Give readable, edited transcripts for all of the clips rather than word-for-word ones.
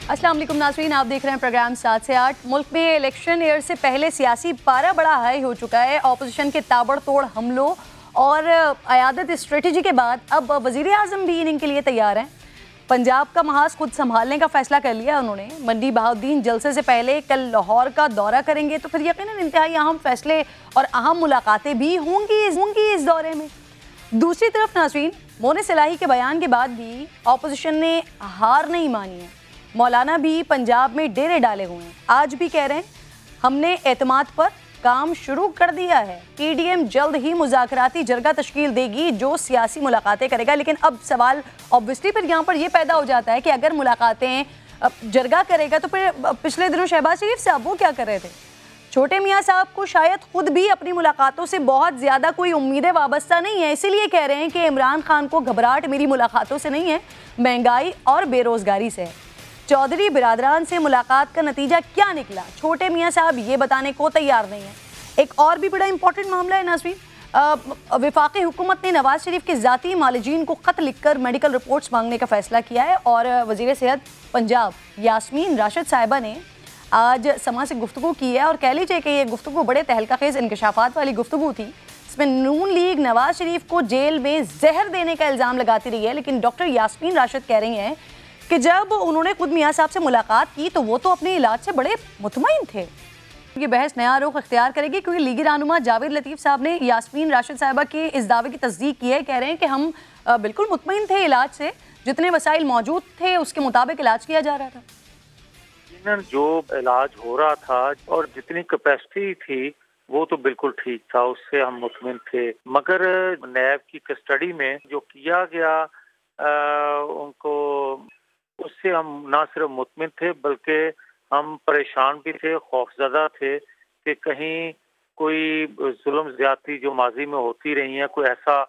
अस्सलाम वालेकुम नाज़रीन, आप देख रहे हैं प्रोग्राम 7 से 8। मुल्क में इलेक्शन ईयर से पहले सियासी पारा बड़ा हाई हो चुका है। ऑपोजिशन के ताबड़तोड़ हमलों और क़यादत स्ट्रेटजी के बाद अब वज़ीर आज़म भी इनिंग के लिए तैयार हैं। पंजाब का महाज खुद संभालने का फैसला कर लिया उन्होंने। मंडी बहाउद्दीन जलसे से पहले कल लाहौर का दौरा करेंगे, तो फिर यकीनन इंतहाई अहम फैसले और अहम मुलाकातें भी होंगी इस दौरे में। दूसरी तरफ नाज़रीन, मोने सलाही के बयान के बाद भी ऑपोजिशन ने हार नहीं मानी है। मौलाना भी पंजाब में डेरे डाले हुए हैं। आज भी कह रहे हैं हमने एतमाद पर काम शुरू कर दिया है। पीडीएम जल्द ही मुज़ाकराती जरगा तश्कील देगी जो सियासी मुलाकातें करेगा। लेकिन अब सवाल ऑब्वियसली फिर यहाँ पर यह पैदा हो जाता है कि अगर मुलाकातें जरगा करेगा तो फिर पिछले दिनों शहबाज शरीफ साहब वो क्या कर रहे थे? छोटे मियाँ साहब को शायद खुद भी अपनी मुलाकातों से बहुत ज़्यादा कोई उम्मीदें वाबस्ता नहीं है, इसीलिए कह रहे हैं कि इमरान खान को घबराहट मेरी मुलाकातों से नहीं है, महंगाई और बेरोज़गारी से है। चौधरी बिरादरान से मुलाकात का नतीजा क्या निकला, छोटे मियाँ साहब ये बताने को तैयार नहीं है। एक और भी बड़ा इंपॉर्टेंट मामला है नाज़रीन, वफाकी हुकूमत ने नवाज शरीफ के ज़ाती मालिजीन को ख़त लिखकर मेडिकल रिपोर्ट्स मांगने का फ़ैसला किया है। और वज़ीर सेहत पंजाब यास्मीन राशिद साहिबा ने आज समा से गुफ्तगू की है और कह लीजिए कि ये गुफ्तगू बड़े तहलका खेज़ इंकशाफात वाली गुफ्तगू थी। इसमें नून लीग नवाज शरीफ को जेल में जहर देने का इल्ज़ाम लगाती रही है, लेकिन डॉक्टर यास्मीन राशिद कह रही हैं कि जब उन्होंने खुद मियाँ साहब से मुलाकात की तो वो तो अपने इलाज से बड़े मुतमईन थे। ये बहस नया रुख अख्तियार करेगी क्योंकि लीगी रहनुमा जावेद लतीफ़ साहब ने यास्मीन राशिद साहिबा के इस दावे की तस्दीक की है। कह रहे हैं कि हम बिल्कुल मुतमईन थे इलाज से, जितने वसाइल मौजूद थे उसके मुताबिक इलाज किया जा रहा था। जो इलाज हो रहा था और जितनी कैपेसिटी थी वो तो बिल्कुल ठीक था, उससे हम मुतमिन थे। मगर नैब की कस्टडी में जो किया गया उनको, उससे हम ना सिर्फ मुतमिन थे बल्कि हम परेशान भी थे, खौफजदा थे कि कहीं कोई जुल्म ज्यादती जो माजी में होती रही है कोई ऐसा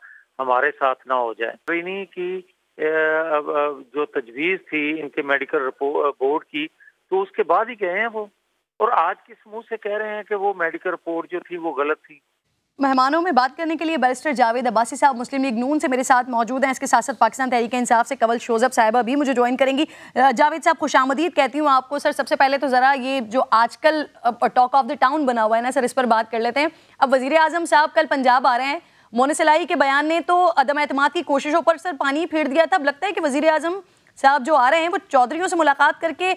हमारे साथ ना हो जाए। इन्हीं की जो तजवीज़ थी इनके मेडिकल बोर्ड की, तो उसके बाद ही गए हैं वो, और आज किस मुंह से कह रहे हैं कि वो मेडिकल रिपोर्ट जो थी वो गलत थी। मेहमानों में बात करने के लिए बैरिस्टर जावेद अब्बासी साहब मुस्लिम लीग नून से मेरे साथ मौजूद हैं। इसके साथ साथ पाकिस्तान तहरीक इंसाफ से कंवल शोजब साहिबा भी मुझे ज्वाइन करेंगी। जावेद साहब खुशामदीद कहती हूँ आपको। सर सबसे पहले तो ज़रा ये जो आजकल टॉक ऑफ द टाउन बना हुआ है ना सर, इस पर बात कर लेते हैं। अब वज़ीर आज़म साहब कल पंजाब आ रहे हैं, मोने सलाही के बयान ने तो अदम एतमाद की कोशिशों पर सर पानी फेर दिया था। अब लगता है कि वज़ीर आज़म साहब जो आ रहे हैं वो चौधरियों से मुलाकात करके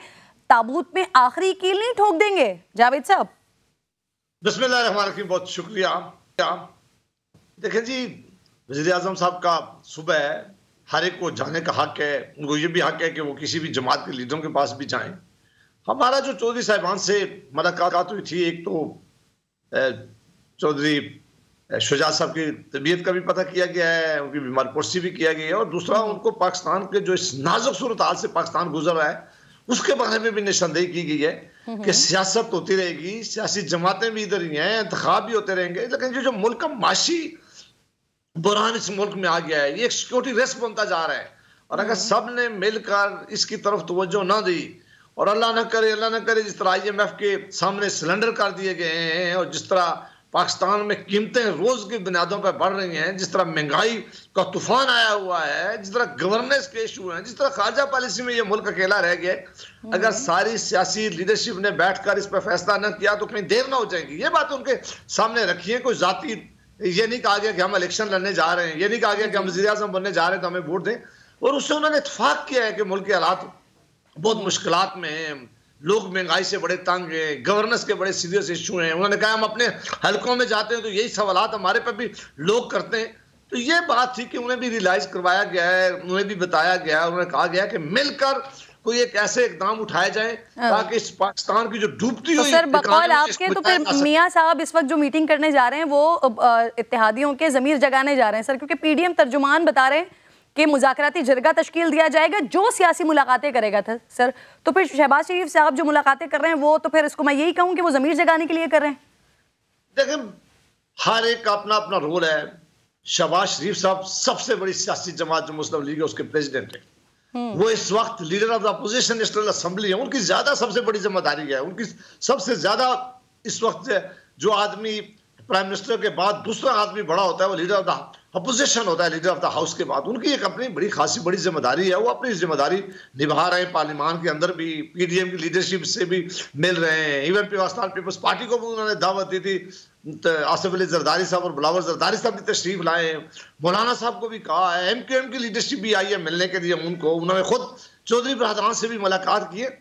ताबूत में आखिरी कील नहीं ठोक देंगे? जावेद साहब बिस्मिल्लाहिर्रहमानिर्रहीम, बहुत शुक्रिया। देखें जी, वज़ीर आज़म साहब का सुबह है, हर एक को जाने का हक है, उनको ये भी हक है कि वो किसी भी जमात के लीडरों के पास भी जाएं। हमारा जो चौधरी साहिबान से मुलाकात हुई थी, एक तो चौधरी शुजा साहब की तबीयत का भी पता किया गया है, उनकी बीमार पुरसी भी किया गया है, और दूसरा उनको पाकिस्तान के जो इस नाजुक सूरत हाल से पाकिस्तान गुजर रहा है उसके बारे में भी निशानदेही की गई है कि सियासत होती रहेगी, सियासी जमातें भी इधर ही हैं, इंतखाब भी होते रहेंगे, लेकिन जो मुल्क का माशी बुरहान इस मुल्क में आ गया है, ये एक सिक्योरिटी रिस्क बनता जा रहा है। और अगर सब ने मिलकर इसकी तरफ तवज्जो ना दी, और अल्लाह ना करे जिस तरह IMF के सामने सिलेंडर कर दिए गए हैं, और जिस तरह पाकिस्तान में कीमतें रोज की बुनियादों पर बढ़ रही हैं, जिस तरह महंगाई का तूफान आया हुआ है, जिस तरह गवर्नेंस के इशू हैं, जिस तरह खारजा पॉलिसी में ये मुल्क अकेला रह गया, अगर सारी सियासी लीडरशिप ने बैठकर इस पर फैसला न किया तो कहीं देर ना हो जाएगी। ये बात उनके सामने रखी है। कोई जाती ये नहीं कहा गया कि हम इलेक्शन लड़ने जा रहे हैं, ये नहीं कहा गया कि हम वज़ीर आज़म बनने जा रहे हैं तो हमें वोट दें, और उससे उन्होंने इत्तेफाक किया है कि मुल्क के हालात बहुत मुश्किलात में हैं, लोग महंगाई से बड़े तंग हैं, गवर्नेंस के बड़े सीरियस इशू हैं। उन्होंने कहा हम अपने हलकों में जाते हैं तो यही सवालात हमारे पर भी लोग करते हैं। तो ये बात थी कि उन्हें भी रियलाइज करवाया गया है, उन्हें भी बताया गया है, उन्हें कहा गया कि मिलकर कोई एक ऐसे इकदाम उठाए जाए ताकि इस पाकिस्तान की जो डूबती हुई सर बकौल आपके तो फिर मियाँ साहब इस वक्त जो मीटिंग करने जा रहे हैं वो इत्तेहादियों के ज़मीर जगाने जा रहे हैं सर, क्योंकि पीडीएम तर्जुमान बता रहे हैं कि मुज़ाकराती जरगा तश्कील दिया जाएगा जो सियासी मुलाकातें करेगा था सर। तो फिर शहबाज शरीफ साहब जो मुलाकातें कर रहे हैं वो तो फिर इसको मैं यही कहूँ कि वो ज़मीर जगाने के लिए कर रहे हैं। देखें, हर एक का अपना अपना रोल है। शहबाज शरीफ साहब सबसे बड़ी सियासी जमात जो मुस्लिम लीग है उसके प्रेसिडेंट है, वो इस वक्त leader of the opposition national assembly है, उनकी ज्यादा सबसे बड़ी जिम्मेदारी है। उनकी सबसे ज्यादा इस वक्त जो आदमी प्राइम मिनिस्टर के बाद दूसरा आदमी बड़ा होता है वो लीडर ऑफ द अपोजिशन होता है लीडर ऑफ द हाउस के बाद, उनकी एक अपनी बड़ी खासी बड़ी जिम्मेदारी है, वो अपनी जिम्मेदारी निभा रहे हैं। पार्लियामान के अंदर भी पीडीएम की लीडरशिप से भी मिल रहे हैं, इवन पाकिस्तान पीपल्स पार्टी को भी उन्होंने दावत दी थी, आसिफ अली जरदारी साहब और बिलावल जरदारी साहब भी तशरीफ लाए हैं, मौलाना साहब को भी कहा है, एमक्यूएम की लीडरशिप भी आई है मिलने के लिए उनको, उन्होंने खुद चौधरी बरहमान से भी मुलाकात की है।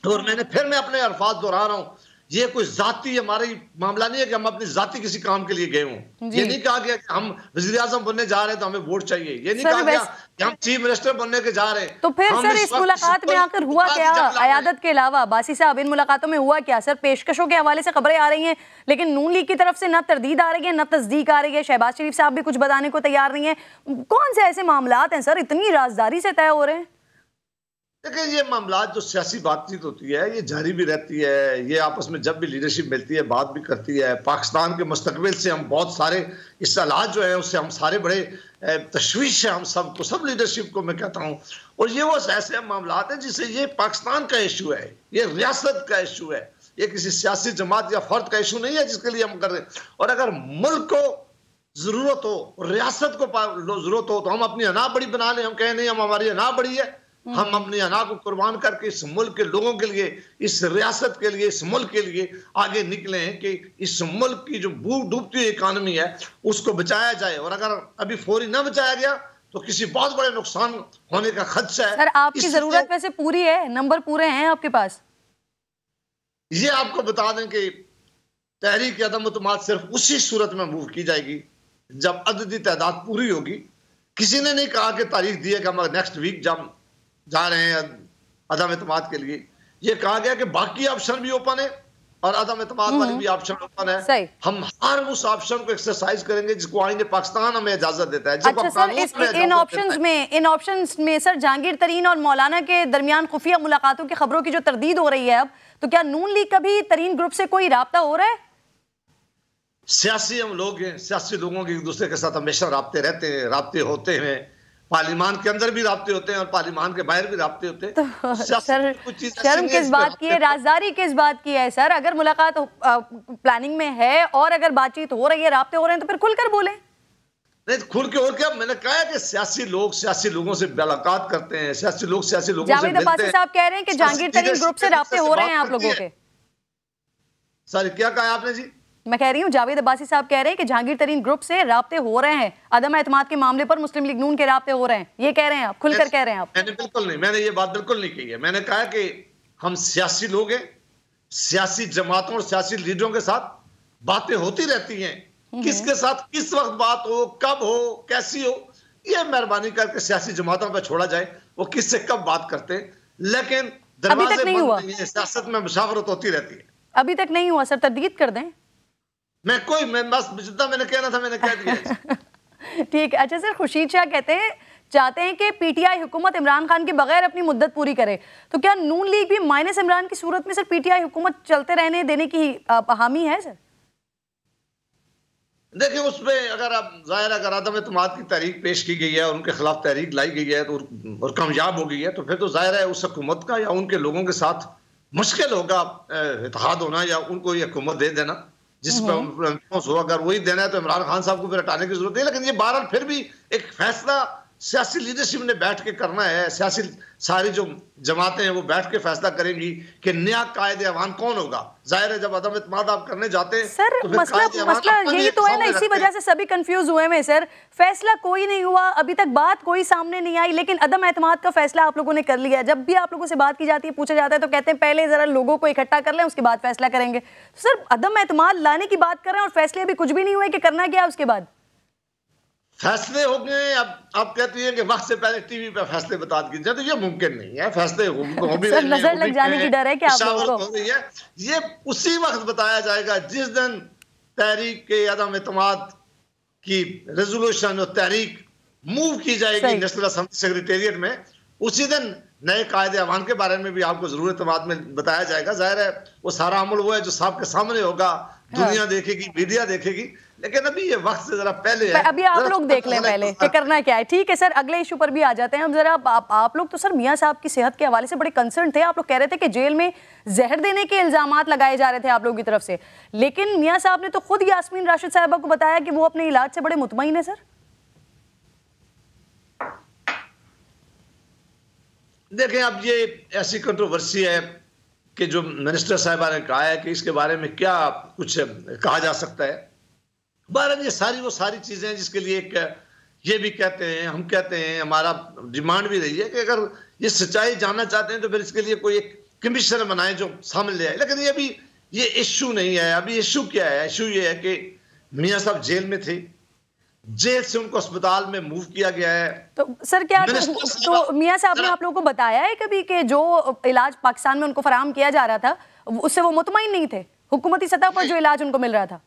और मैं अपने अल्फाज दोहरा रहा हूँ, ये कोई जाती हमारी मामला नहीं है कि हम अपनी जाती किसी काम के लिए गए हों। ये नहीं कहा गया कि हम वज़ीर आज़म बनने जा रहे हैं तो हमें वोट चाहिए, ये नहीं कहा गया कि हम चीफ मिनिस्टर बनने के जा रहे हैं। तो फिर सर इस मुलाकात में आकर हुआ क्या, अयादत के अलावा बासी साहब इन मुलाकातों में हुआ क्या? सर पेशकशों के हवाले से खबरें आ रही हैं, लेकिन नून लीग की तरफ से ना तरदीद आ रही है ना तस्दीक आ रही है, शहबाज शरीफ साहब भी कुछ बताने को तैयार नहीं है। कौन से ऐसे मामलात हैं सर इतनी राजदारी से तय हो रहे हैं? देखिए ये मामला जो सियासी बातचीत होती है ये जारी भी रहती है, ये आपस में जब भी लीडरशिप मिलती है बात भी करती है। पाकिस्तान के मुस्तकबिल से हम बहुत सारे इस्तेलात जो है उससे हम सारे बड़े तशवीश है हम सबको, सब लीडरशिप को मैं कहता हूँ। और ये वो ऐसे मामलात हैं जिससे ये पाकिस्तान का इशू है, ये रियासत का इशू है, ये किसी सियासी जमात या फर्द का इशू नहीं है जिसके लिए हम कर रहे हैं। और अगर मुल्क को जरूरत हो, रियासत को जरूरत हो तो हम अपनी अना बड़ी बना लें, हम कहें नहीं हम हमारी अना बड़ी है, हम अपनी अना को कुर्बान करके इस मुल्क के लोगों के लिए, इस रियासत के लिए, इस मुल्क के लिए आगे निकले हैं कि इस मुल्क की जो डूबती हुई इकानमी है उसको बचाया जाए। और अगर अभी फौरी ना बचाया गया तो किसी बहुत बड़े नुकसान होने का खदशा है। सर आपकी जरूरत वैसे पूरी है, नंबर पूरे हैं आपके पास? ये आपको बता दें कि तहरीक अदम एतमाद सिर्फ उसी सूरत में मूव की जाएगी जब अददी तादाद पूरी होगी। किसी ने नहीं कहा कि तारीख दी है कि हम नेक्स्ट वीक जब जा रहे हैं अदम एतमाद के लिए, ये कहा गया कि बाकी ऑप्शन भी ओपन है और अदम एतमाद वाली भी ऑप्शन ओपन है। हम हर उस ऑप्शन को एक्सरसाइज करेंगे जिसको आईन पाकिस्तान हमें इजाजत देता है। अच्छा सर इन ऑप्शंस में सर जहांगीर तरीन और मौलाना के दरमियान खुफिया मुलाकातों की खबरों की जो तरदीद हो रही है अब, तो क्या नून लीग का भी तरीन ग्रुप से कोई राब्ता हो रहा है? सियासी हम लोग हैं, सियासी लोगों के एक दूसरे के साथ हमेशा राब्ते रहते हैं, राब्ते होते हैं, पार्लियामान के अंदर भी राब्ते होते हैं और पार्लियामान के बाहर भी राब्ते होते हैं। तो सर शर्म किस बात की है, राजदारी किस बात की है सर? अगर मुलाकात प्लानिंग में है और अगर बातचीत हो रही है, राब्ते हो रहे हैं तो फिर खुलकर बोले। नहीं खुल के और क्या, मैंने कहा है कि सियासी लोग सियासी लोगों से मुलाकात करते हैं, सियासी लोग सियासी लोगों से मिलते हैं। जावेद अब्बासी साहब कह रहे हैं कि जहांगीर तरीन ग्रुप से राब्ते हो रहे हैं आप लोगों के। सर क्या कहा आपने जी? मैं कह रही हूँ जावेद अब्बासी साहब कह रहे हैं कि जहांगीर तरीन ग्रुप से राब्ते हो रहे हैं, अदम एतमाद के मामले पर मुस्लिम लीग नून के राब्ते हो रहे हैं, ये कह रहे हैं आप, खुलकर कह रहे हैं आप? मैंने बिल्कुल नहीं, मैंने ये बात बिल्कुल नहीं कही है। मैंने कहा कि हम सियासी लोग हैं, सियासी जमातों और सियासी लीडरों के साथ बातें होती रहती हैं, किसके साथ किस वक्त बात हो, कब हो, कैसी हो, ये मेहरबानी करके सियासी जमातों पर छोड़ा जाए, वो किससे कब बात करते हैं। लेकिन दरवाजे बंद नहीं है, सियासत में मुशावरत होती रहती है। अभी तक नहीं हुआ सर, तरदीद कर दें। मैं बस जितना मैंने कहना था मैंने कह दिया। ठीक है। अच्छा सर खुर्शीद शाह चाहते हैं कि पीटीआई हुकूमत इमरान खान के बगैर अपनी मुद्दत पूरी करे, तो क्या नून लीग भी माइनस इमरान की सूरत में सर पीटीआई हुकूमत चलते रहने देने की हामी है सर? देखिए उसमें अगर आप जाहिर अगर अदम एतमाद की तहरीक पेश की गई है और उनके खिलाफ तहरीक लाई गई है तो और कामयाब हो गई है, तो फिर तो जाहिर है उस हुकूमत का या उनके लोगों के साथ मुश्किल होगा इत्तेहाद होना या उनको ये हुकूमत दे देना जिस पर हो। अगर वही देना है तो इमरान खान साहब को फिर हटाने की जरूरत है। लेकिन ये बहरहाल फिर भी एक फैसला सियासी लीडरशिप ने बैठ के करना है, सियासी सारी जो जमातें हैं वो बैठ के फैसला करेंगी कि नया कायदे अवान कौन होगा। जाहिर है जब अदम इत्तेमाद आप करने जाते हैं सर तो मसला यही तो है ना, इसी वजह से सभी कंफ्यूज हुए हैं सर। फैसला कोई नहीं हुआ, अभी तक बात कोई सामने नहीं आई, लेकिन अदम एतमाद का फैसला आप लोगों ने कर लिया। जब भी आप लोगों से बात की जाती है, पूछा जाता है तो कहते हैं पहले जरा लोगों को इकट्ठा कर लें उसके बाद फैसला करेंगे। सर अदम एतमाद लाने की बात कर रहे हैं और फैसले अभी कुछ भी नहीं हुए कि करना क्या उसके बाद फैसले हो गए। अब आप कहती हैं कि वक्त से पहले टीवी पे फैसले बता कीजिए, तो ये मुमकिन नहीं है। फैसले हो भी सर नजर लग जाने की डर है कि आप लोगों को ये उसी वक्त बताया जाएगा जिस दिन तहरीक के अदम एतमाद की रेजोल्यूशन और तहरीक मूव की जाएगी नेशनल असेंबली सेक्रेटेरिएट में, उसी दिन नए कायदे अवान के बारे में भी आपको जरूरत बाद में बताया जाएगा। जाहिर है वो सारा अमल वो है जो सबके सामने होगा, दुनिया देखेगी, मीडिया देखेगी, लेकिन अभी ये वक्त से जरा पहले है। अभी आप लोग देख लें पहले कि करना क्या है। ठीक है सर, अगले इशू पर भी आ जाते हैं हम जरा। आप लोग तो सर मियां साहब की सेहत के हवाले से बड़े कंसर्न थे। आप लोग कह रहे थे कि जेल में जहर देने के इल्जामात लगाए जा रहे थे आप लोगों की तरफ से, लेकिन मियां साहब ने तो खुद यास्मीन राशिद साहिबा को बताया कि वो अपने इलाज से बड़े मुतमईन है सर। देखें, अब ये ऐसी कंट्रोवर्सी है कि जो मिनिस्टर साहिबा ने कहा है कि इसके बारे में क्या कुछ कहा जा सकता है। बहरहाल ये सारी चीजें हैं जिसके लिए ये भी कहते हैं, हम कहते हैं, हमारा डिमांड भी रही है कि अगर ये सच्चाई जानना चाहते हैं तो फिर इसके लिए कोई एक कमीशन बनाए जो सामने ले आए। लेकिन ये अभी ये इश्यू नहीं है। अभी इश्यू क्या है? इश्यू ये है कि मियां साहब जेल में थे, जेल से उनको अस्पताल में मूव किया गया है। तो सर क्या तो मियां साहब ने आप लोगों को बताया है कभी कि जो इलाज पाकिस्तान में उनको फराहम किया जा रहा था उससे वो मुतमईन नहीं थे? हुकूमती सतह पर जो इलाज उनको मिल रहा था,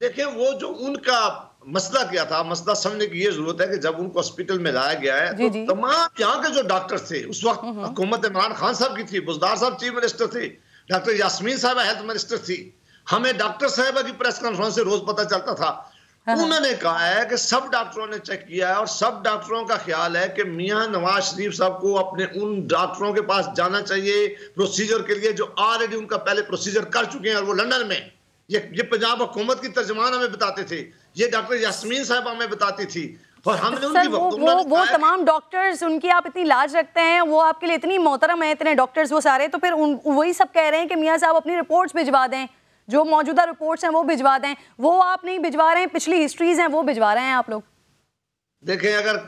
देखिए वो जो उनका मसला क्या था, मसला समझने की ये जरूरत है कि जब उनको हॉस्पिटल में लाया गया है तो तमाम यहाँ के जो डॉक्टर थे उस वक्त, हुकूमत इमरान खान साहब की थी, बुज़दार साहब चीफ मिनिस्टर थे, डॉक्टर यास्मीन साहब हेल्थ मिनिस्टर थी, हमें डॉक्टर साहबा की प्रेस कॉन्फ्रेंस से रोज पता चलता था। उन्होंने कहा है कि सब डॉक्टरों ने चेक किया है और सब डॉक्टरों का ख्याल है कि मियां नवाज शरीफ साहब को अपने उन डॉक्टरों के पास जाना चाहिए प्रोसीजर के लिए जो ऑलरेडी उनका पहले प्रोसीजर कर चुके हैं, और वो लंदन में। ये पंजाब हुकूमत की तर्जमान हमें बताते थे, ये डॉक्टर यास्मीन साहब हमें बताती थी, और हमने उनकी वो तमाम डॉक्टर्स उनकी आप इतनी लाज रखते हैं, वो आपके लिए इतनी मोहतरम है, इतने डॉक्टर्स वो सारे, तो फिर वही सब कह रहे हैं कि मियां साहब अपनी रिपोर्ट्स भिजवा दें, जो मौजूदा रिपोर्ट्स हैं वो भिजवा दें। वो आप नहीं भिजवा रहे हैं, पिछली हिस्ट्रीज हैं वो भिजवा रहे हैं आप लोग। देखें, अगर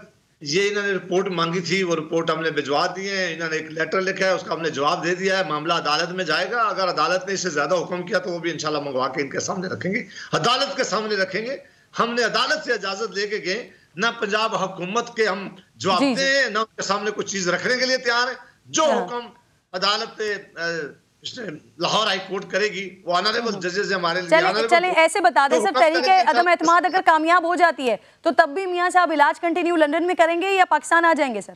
ये इन्होंने रिपोर्ट मांगी थी, वो रिपोर्ट हमने भिजवा दी है, इन्होंने एक लेटर लिखा है, उसका हमने जवाब दे दिया है, मामला अदालत में जाएगा। अगर अदालत ने इससे ज्यादा हुक्म किया तो वो भी इंशाल्लाह मंगवा के इनके सामने रखेंगे, अदालत के सामने रखेंगे। हमने अदालत से इजाजत लेके गए, ना पंजाब हुकूमत के हम जवाब दें, ना उनके सामने कुछ चीज रखने के लिए तैयार है। जो हुक्म अदालत लाहौर हाई कोर्ट करेगी वो ऑनरेबल जजेस हमारे लिए। चले ऐसे बता दें सर, तरीके अदम एतमाद अगर कामयाब हो जाती है तो तब भी मियां साहब इलाज कंटिन्यू लंदन में करेंगे या पाकिस्तान आ जाएंगे सर?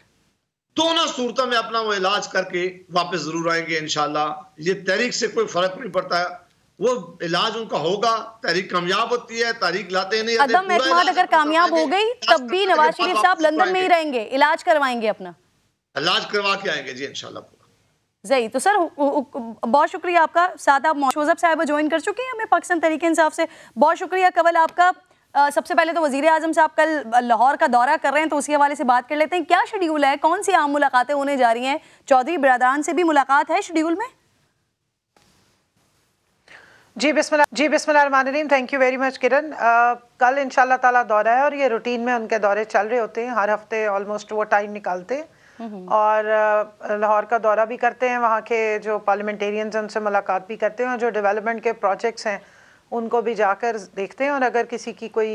दोनों सूरतों में अपना वो इलाज करके वापस जरूर आएंगे इंशाल्लाह। ये तहरीक से कोई फर्क नहीं पड़ता है, वो इलाज उनका होगा। तहरीक कामयाब होती है, तारीख लाते नहीं। अदम एतमाद अगर कामयाब हो गई तब भी नवाज शरीफ साहब लंदन में ही रहेंगे, इलाज करवाएंगे, अपना इलाज करवा के आएंगे जी इंशाल्लाह। सही। तो सर बहुत शुक्रिया आपका। साथ आप मोशोज़ब साहिबा ज्वाइन कर चुके हैं हमें पाकिस्तान तहरीक इंसाफ से, बहुत शुक्रिया। कवल आपका सबसे पहले तो वज़ीर आज़म साहब कल लाहौर का दौरा कर रहे हैं, तो उसी हवाले से बात कर लेते हैं। क्या शेड्यूल है, कौन सी आम मुलाकातें होने जा रही हैं? चौधरी बिरादरान से भी मुलाकात है शेड्यूल में? जी बिस्मिल्लाहिर्रहमानिर्रहीम। थैंक यू वेरी मच किरण। कल इंशाल्लाह ताला दौरा है और ये रूटीन में उनके दौरे चल रहे होते हैं, हर हफ्ते ऑलमोस्ट वो टाइम निकालते हैं और लाहौर का दौरा भी करते हैं, वहाँ के जो पार्लियामेंटेरियंस हैं उनसे मुलाकात भी करते हैं और जो डेवलपमेंट के प्रोजेक्ट्स हैं उनको भी जाकर देखते हैं और अगर किसी की कोई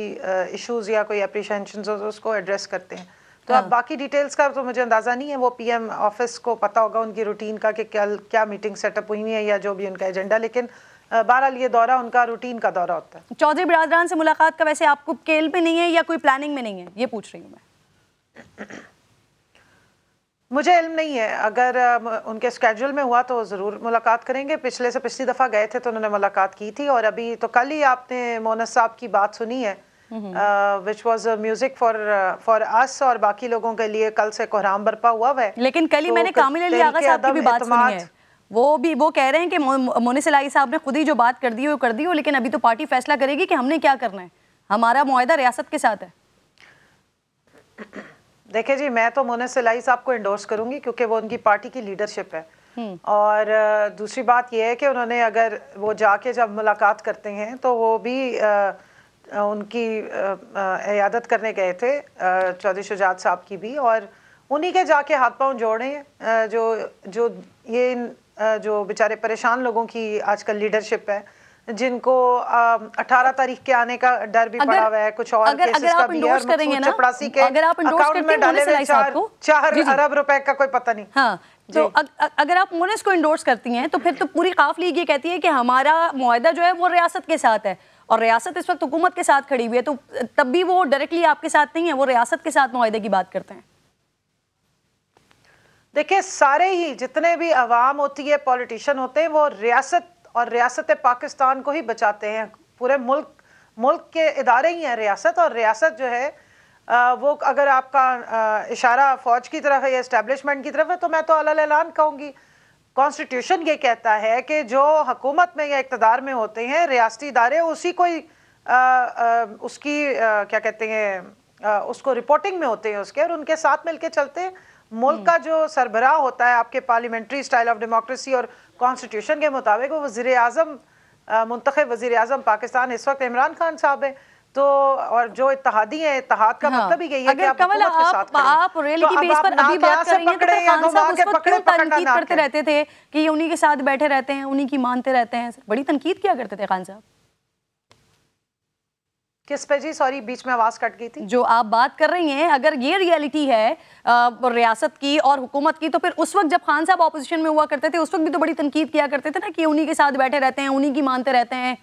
इश्यूज़ या कोई अप्रीहेंशंस हो तो उसको एड्रेस करते हैं। तो अब बाकी डिटेल्स का तो मुझे अंदाज़ा नहीं है, वो पीएम ऑफिस को पता होगा उनकी रूटीन का कि कल क्या मीटिंग सेटअप हुई है या जो भी उनका एजेंडा, लेकिन बहरहाल ये दौरा उनका रूटीन का दौरा होता है। चौधरी बिरादरान से मुलाकात का वैसे आपको केल में नहीं है या कोई प्लानिंग में नहीं है, ये पूछ रही हूँ मैं। मुझे इल्म नहीं है, अगर उनके स्केड्यूल में हुआ तो ज़रूर मुलाकात करेंगे। पिछली दफ़ा गए थे तो उन्होंने मुलाकात की थी और अभी तो कल ही आपने मोनस साहब की बात सुनी है which was music for us, और बाकी लोगों के लिए कल से कोहराम बरपा हुआ है। लेकिन कल ही मैंने कामिल अली आगा साहब की भी बात सुनी है, वो कह रहे हैं कि मोनिस इलाही साहब ने खुद ही जो बात कर दी हो कर दी हो, लेकिन अभी तो पार्टी फैसला करेगी कि हमने क्या करना है, हमारा मुआहदा रियासत के साथ है। देखिए जी, मैं तो मोनिस इलाही साहब को इंडोर्स करूंगी क्योंकि वो उनकी पार्टी की लीडरशिप है, और दूसरी बात यह है कि उन्होंने अगर वो जाके जब मुलाकात करते हैं तो वो भी उनकी इयादत करने गए थे चौधरी शुजात साहब की भी, और उन्हीं के जाके हाथ पांव जोड़े हैं जो जो बेचारे परेशान लोगों की आजकल लीडरशिप है, जिनको 18 तारीख के आने का डर भी पड़ा हुआ है, कुछ और केसेस का भी है, चपरासी के अकाउंट में डाले हुए 4 अरब रुपए का कोई पता नहीं। हाँ, तो अगर आप मोनिस को इंडोर्स करती हैं तो फिर तो पूरी काफ लीग ये कहती है कि हमारा मुआहदा जो है वो रियासत के साथ है, और रियासत इस वक्त हुकूमत के साथ खड़ी हुई है, तो तब भी वो डायरेक्टली आपके साथ नहीं है, वो रियासत के साथ मुआहदे की बात करते हैं। देखिए, सारे ही जितने भी अवाम होती है, पॉलिटिशियन होते हैं, वो रियासत और रियासत पाकिस्तान को ही बचाते हैं। पूरे मुल्क के इदारे ही हैं रियासत, और रियासत जो है वो अगर आपका इशारा फौज की तरफ है या इस्टेब्लिशमेंट की तरफ है तो मैं तो अलग ऐलान कहूँगी, कॉन्स्टिट्यूशन ये कहता है कि जो हुकूमत में या इक़्तिदार में होते हैं रियासती इदारे, उसी को उसकी क्या कहते हैं उसको रिपोर्टिंग में होते हैं उसके, और उनके साथ मिलके चलते हैं। मुल्क का जो सरबराह होता है आपके पार्लियामेंट्री स्टाइल ऑफ डेमोक्रेसी और कॉन्स्टिट्यूशन के मुताबिक वो वज़ीर आज़म, मुंतखब वज़ीर आज़म पाकिस्तान इस वक्त इमरान खान साहब है। तो और जो इत्तेहादी है, इत्तेहाद का मतलब ही यही है कि कमल आप रेल की बेस पर अभी बात करेंगे तो खान साहब उस वक्त क्यों तनकीद करते रहते थे कि ये उन्हीं के साथ बैठे रहते हैं, उन्हीं की मानते रहते हैं? बड़ी तनकीद किया करते थे खान साहब। किस पे जी? सॉरी, बीच में आवाज कट गई थी। जो आप बात कर रही हैं, अगर ये रियलिटी है रियासत की और हुकूमत की, तो फिर उस वक्त जब खान साहब ऑपोजिशन में हुआ करते थे उस वक्त भी तो बड़ी तनकीद किया करते थे ना कि उन्हीं के साथ बैठे रहते हैं, उन्हीं की मानते रहते हैं।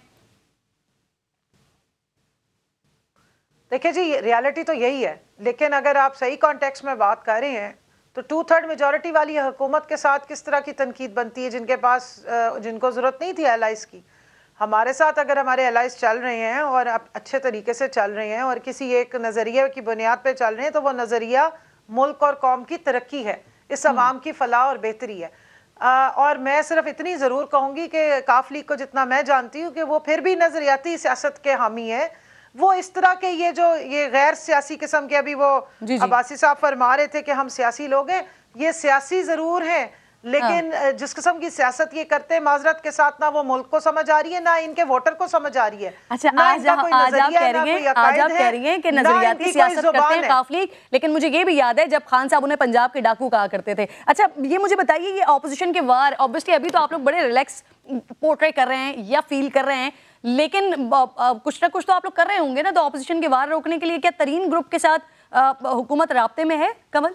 देखिए जी, रियलिटी तो यही है, लेकिन अगर आप सही कॉन्टेक्स्ट में बात कर रहे हैं तो 2/3 मेजॉरिटी वाली हुकूमत के साथ किस तरह की तनकीद बनती है जिनके पास जिनको ज़रूरत नहीं थी एलाइज की। हमारे साथ अगर हमारे एलाइज चल रहे हैं और अच्छे तरीके से चल रहे हैं और किसी एक नज़रिए की बुनियाद पे चल रहे हैं तो वो नज़रिया मुल्क और कौम की तरक्की है, इस अवाम की फलाह और बेहतरी है। और मैं सिर्फ इतनी ज़रूर कहूँगी कि काफ लीग को जितना मैं जानती हूँ कि वो फिर भी नज़रियाती सियासत के हामी है। वो इस तरह के ये गैर सियासी किस्म के, अभी वो अब्बासी साहब फरमा रहे थे कि हम सियासी लोग हैं, ये सियासी ज़रूर हैं, लेकिन जिस किस्म की सियासत ये करते हैं माजरत के साथ, ना वो मुल्क को समझ आ रही है ना इनके वोटर को समझ आ रही है। अच्छा, आज आप कह रही हैं कि नजरियाती सियासत करते हैं काफ लीग, लेकिन मुझे ये भी याद है जब खान साहब उन्हें पंजाब के डाकू कहा करते थे। अच्छा, ये मुझे बताइए, ये ऑपोजिशन के वार ऑब्वियसली अभी तो आप लोग बड़े रिलैक्स पोर्ट्रे कर रहे हैं या फील कर रहे हैं, लेकिन कुछ ना कुछ तो आप लोग कर रहे होंगे ना। तो ऑपोजिशन के वार रोकने के लिए क्या तरीन ग्रुप के साथ हुकूमत राब्ते में है कमल?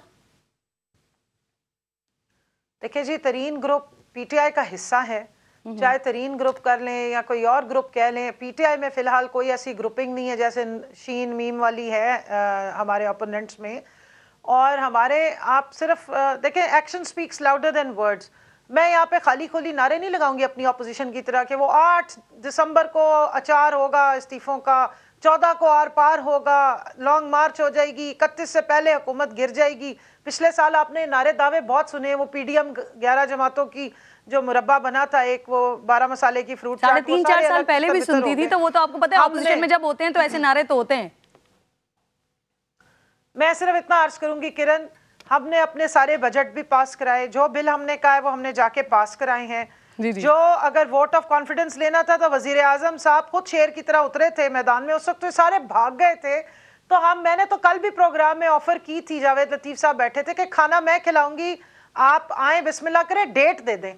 देखिए जी, तरीन ग्रुप पीटीआई का हिस्सा है, चाहे तरीन ग्रुप कर लें या कोई और ग्रुप कह लें। पीटीआई में फिलहाल कोई ऐसी ग्रुपिंग नहीं है जैसे शीन मीम वाली है हमारे ओपोनेंट्स में। और हमारे आप सिर्फ देखें, action speaks louder than words. मैं यहाँ पे खाली खोली नारे नहीं लगाऊंगी अपनी ऑपोजिशन की तरह कि वो 8 दिसंबर को अचार होगा इस्तीफों का, 14 को आर पार होगा, लॉन्ग मार्च हो जाएगी, 31 से पहले हुकूमत गिर जाएगी। पिछले साल आपने नारे दावे बहुत सुने, वो पीडीएम 11 जमातों की जो मुरब्बा बना था, एक वो 12 मसाले की फ्रूट चाट, 3-4 साल पहले भी सुनती थी। तो वो तो आपको पता है ऑपोजिशन में जब होते हैं तो ऐसे नारे तो होते हैं। मैं सिर्फ इतना अर्ज करूंगी किरण, हमने अपने सारे बजट भी पास कराए, जो बिल हमने कहा है वो हमने जाके पास कराए हैं। जो अगर वोट ऑफ कॉन्फिडेंस लेना था तो वजीर आजम साहब खुद शेर की तरह उतरे थे मैदान में, उस वक्त तो सारे भाग गए थे। तो मैंने तो कल भी प्रोग्राम में ऑफर की थी, जावेद लतीफ साहब बैठे थे कि खाना मैं खिलाऊंगी, आप आए, बिस्मिल्लाह करें, डेट दे दें,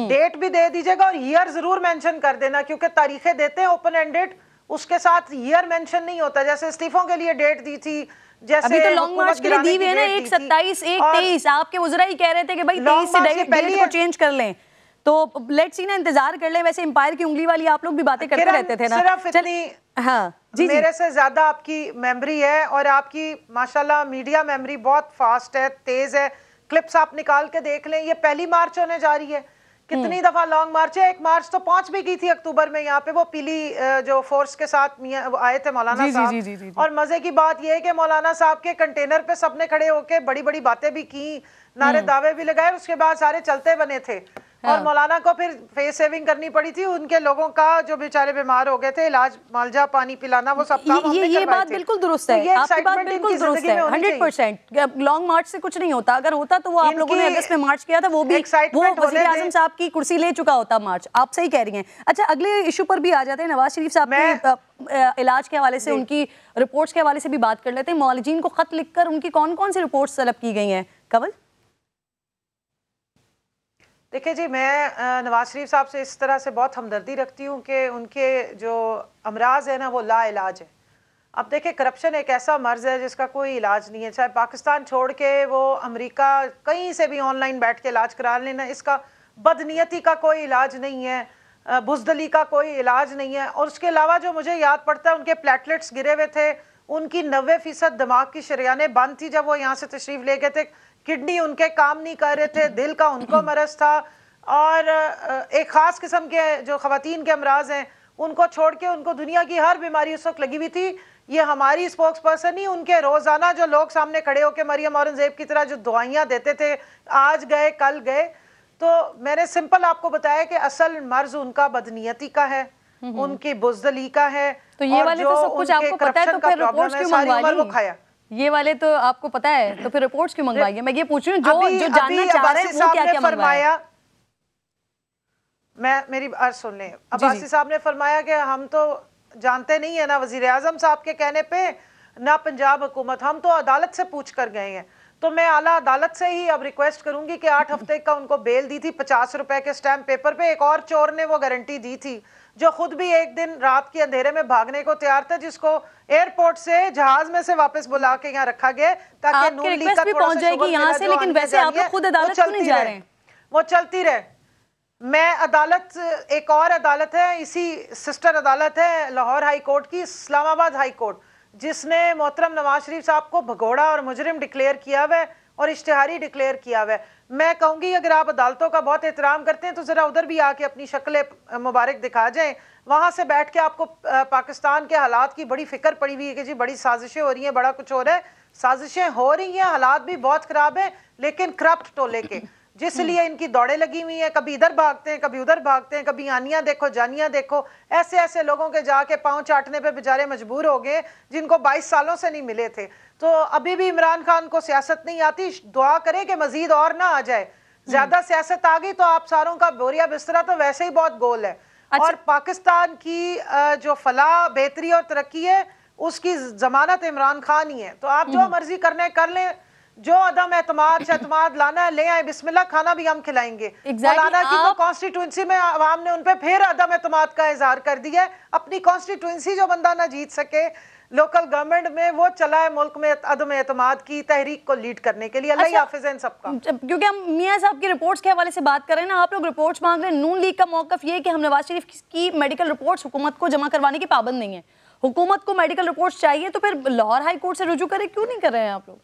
डेट भी दे दीजिएगा और ईयर जरूर मेंशन कर देना, क्योंकि तारीखें देते हैं ओपन एंडेड, उसके साथ ईयर मेंशन नहीं होता। जैसे इस्तीफों के लिए डेट दी थी, जैसे अभी तो लॉन्ग मार्च के लिए दी हुई है ना, 1 27 1 23 आपके वज़रा ही कह रहे थे कि भाई 23 से डेट को चेंज कर लें। तो लेट्स सी ना, इंतजार कर लें। वैसे एम्पायर की उंगली वाली आप लोग भी बातें करते रहते थे ना। सिर्फ इतनी, हाँ जी, मेरे से ज्यादा आपकी मेमोरी है और आपकी माशाल्लाह मीडिया मेमोरी बहुत फास्ट है, तेज है। क्लिप्स आप निकाल के देख लें, ये पहली मार्च होने जा रही है, कितनी दफा लॉन्ग मार्च है। 1 मार्च तो पहुंच भी गई थी अक्टूबर में, यहाँ पे वो पीली जो फोर्स के साथ आए थे मौलाना साहब। और मजे की बात यह है कि मौलाना साहब के कंटेनर पे सबने खड़े होके बड़ी बड़ी बातें भी की, नारे दावे भी लगाए, उसके बाद सारे चलते बने थे। और मौलाना को फिर फेस सेविंग करनी पड़ी थी, उनके लोगों का जो बेचारे बीमार हो गए थे, इलाज, मालजा, पानी पिलाना, वो सब काम हमने ये बात बिल्कुल दुरुस्त है, आपकी बात बिल्कुल दुरुस्त है, 100%। लॉन्ग मार्च से कुछ नहीं होता, अगर होता तो वो आप लोगों ने अगस्त में मार्च किया था, वो भी वो वज़ीर आज़म साहब की कुर्सी ले चुका होता मार्च। आप सही कह रही हैं। अच्छा, अगले इशू पर भी आ जाते हैं, नवाज शरीफ साहब के इलाज के हवाले से, उनकी रिपोर्ट्स के हवाले से भी बात कर लेते हैं। मौलजीन को खत लिखकर उनकी कौन कौन सी रिपोर्ट्स तलब की गई हैं कमल? देखिए जी, मैं नवाज शरीफ साहब से इस तरह से बहुत हमदर्दी रखती हूँ कि उनके जो अमराज है ना वो ला इलाज है। अब देखिए, करप्शन एक ऐसा मर्ज है जिसका कोई इलाज नहीं है, चाहे पाकिस्तान छोड़ के वो अमेरिका कहीं से भी ऑनलाइन बैठ के इलाज करा लेना, इसका बदनीयती का कोई इलाज नहीं है, बुजदली का कोई इलाज नहीं है। और उसके अलावा जो मुझे याद पड़ता है, उनके प्लेटलेट्स गिरे हुए थे, उनकी 90% दिमाग की शरियानें बंद थी जब वो यहाँ से तशरीफ ले गए थे, किडनी उनके काम नहीं कर रहे थे, दिल का उनको मरज था, और एक खास किस्म के जो खवातीन के अमराज हैं उनको छोड़ के उनको दुनिया की हर बीमारी उस वक्त लगी हुई थी। ये हमारी स्पोक्स पर्सन ही, उनके रोजाना जो लोग सामने खड़े होकर मरियम औरंगजेब की तरह जो दुआइयां देते थे, आज गए कल गए। तो मैंने सिंपल आपको बताया कि असल मर्ज उनका बदनीयती का है, उनकी बुजदली का है। तो ये वाले तो सब कुछ आपको पता है, तो फिर रिपोर्ट्स क्यों मंगवा ली? वो खाया ये वाले तो आपको पता है, तो फिर रिपोर्ट्स क्यों मंगवाई है? मैं ये पूछ रही हूँ जो जानना चाह रहे हैं वो क्या मंगवाया। मेरी बात सुन लें। अब्बासी साहब ने फरमाया कि हम तो जानते नहीं है ना वजीर आजम साहब के कहने पे ना पंजाब हुकूमत, हम तो अदालत से पूछ कर गए हैं। तो मैं आला अदालत से ही अब रिक्वेस्ट करूंगी कि 8 हफ्ते का उनको बेल दी थी 50 रुपए के स्टैम्प पेपर पे। एक और चोर ने वो गारंटी दी थी जो खुद भी एक दिन रात के अंधेरे में भागने को तैयार था, जिसको एयरपोर्ट से जहाज में से वापस बुला के यहाँ रखा गया ताकि नून लीग का थोड़ा सा शुगर मिला जो लेकिन वैसे आप लोग खुद अदालत क्यों नहीं जा रहे हैं? वो चलती रहे। मैं अदालत, एक और अदालत है, इसी सिस्टर अदालत है लाहौर हाई कोर्ट की, इस्लामाबाद हाई कोर्ट, जिसने मोहतरम नवाज शरीफ साहब को भगोड़ा और मुजरिम डिक्लेयर किया हुआ है और इश्तिहारी डिक्लेयर किया हुआ है। मैं कहूँगी अगर आप अदालतों का बहुत एहतराम करते हैं तो ज़रा उधर भी आके अपनी शक्ल मुबारक दिखा जाएं। वहाँ से बैठ के आपको पाकिस्तान के हालात की बड़ी फिक्र पड़ी हुई है कि जी बड़ी साजिशें हो रही हैं, बड़ा कुछ हो रहा है। साजिशें हो रही हैं, हालात भी बहुत ख़राब है, लेकिन करप्ट टोले के, जिसलिए इनकी दौड़े लगी हुई हैं। कभी इधर भागते हैं, कभी उधर भागते हैं, कभी आनियाँ देखो जानियाँ देखो। ऐसे ऐसे लोगों के जाके पाँव चाटने पे बेचारे मजबूर हो गए जिनको 22 सालों से नहीं मिले थे। तो अभी भी इमरान खान को सियासत नहीं आती, दुआ करे कि मजीद और ना आ जाए। ज्यादा सियासत आ गई तो आप सारों का बोरिया बिस्तरा तो वैसे ही बहुत गोल है। और पाकिस्तान की जो फलाह, बेहतरी और तरक्की है उसकी जमानत इमरान खान ही है। तो आप जो मर्जी करने कर लें, जो अदम एतमाद शतमाद लाना है ले आए, बिस्मिल्लाह, खाना भी हम खिलाएंगे। मौलाना की तो कॉन्स्टिट्यूंसी में आवाम ने उन पे फिर अदम एतमाद का इजहार कर दिया है। अपनी कॉन्स्टिट्यूंसी जो बंदा ना जीत सके लोकल गवर्नमेंट में, वो चला है मुल्क में अदम एतमाद की तहरीक को लीड करने के लिए। अल्लाह हाफिज़ इन सबका। क्योंकि हम मियां साहब की रिपोर्ट्स के हवाले से बात कर रहे हैं ना, आप लोग रिपोर्ट्स मांग रहे हैं। नून लीग का मौकफ ये है कि हम नवाज शरीफ की मेडिकल रिपोर्ट्स हुकूमत को जमा करवाने की पाबंद नहीं है। हुकूमत को मेडिकल रिपोर्ट्स चाहिए तो फिर लाहौर हाई कोर्ट से रुजू करें, क्यों नहीं कर रहे हैं आप लोग?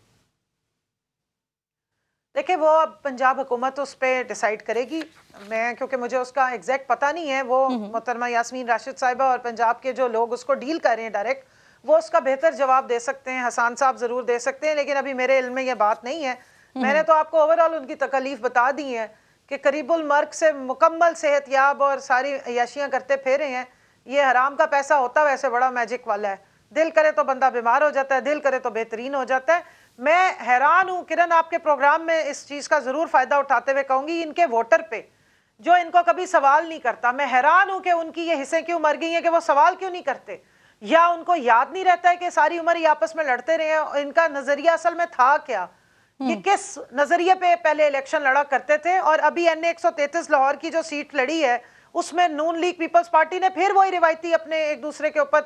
देखिए वो अब पंजाब हुकूमत उस पर डिसाइड करेगी। मैं, क्योंकि मुझे उसका एग्जैक्ट पता नहीं है, वो मोहतरमा यास्मीन राशिद साहिबा और पंजाब के जो लोग उसको डील कर रहे हैं डायरेक्ट, वो उसका बेहतर जवाब दे सकते हैं। हसन साहब ज़रूर दे सकते हैं, लेकिन अभी मेरे इल्म में ये बात नहीं है। मैंने तो आपको ओवरऑल उनकी तकलीफ बता दी है कि करीबुल मर्ग से मुकम्मल सेहतयाब और सारी अयाशियाँ करते फिरे हैं। ये हराम का पैसा होता वैसे बड़ा मैजिक वाला है, दिल करे तो बंदा बीमार हो जाता है, दिल करे तो बेहतरीन हो जाता है। मैं हैरान हूँ किरण, आपके प्रोग्राम में इस चीज़ का ज़रूर फ़ायदा उठाते हुए कहूँगी, इनके वोटर पे जो इनको कभी सवाल नहीं करता। मैं हैरान हूँ कि उनकी ये हिस्से क्यों मर गई हैं कि वो सवाल क्यों नहीं करते, या उनको याद नहीं रहता है कि सारी उम्र ये आपस में लड़ते रहे। इनका नज़रिया असल में था क्या, ये किस नज़रिए पे पहले इलेक्शन लड़ा करते थे। और अभी NA 133 लाहौर की जो सीट लड़ी है उसमें नून लीग पीपल्स पार्टी ने फिर वही रिवायती अपने एक दूसरे के ऊपर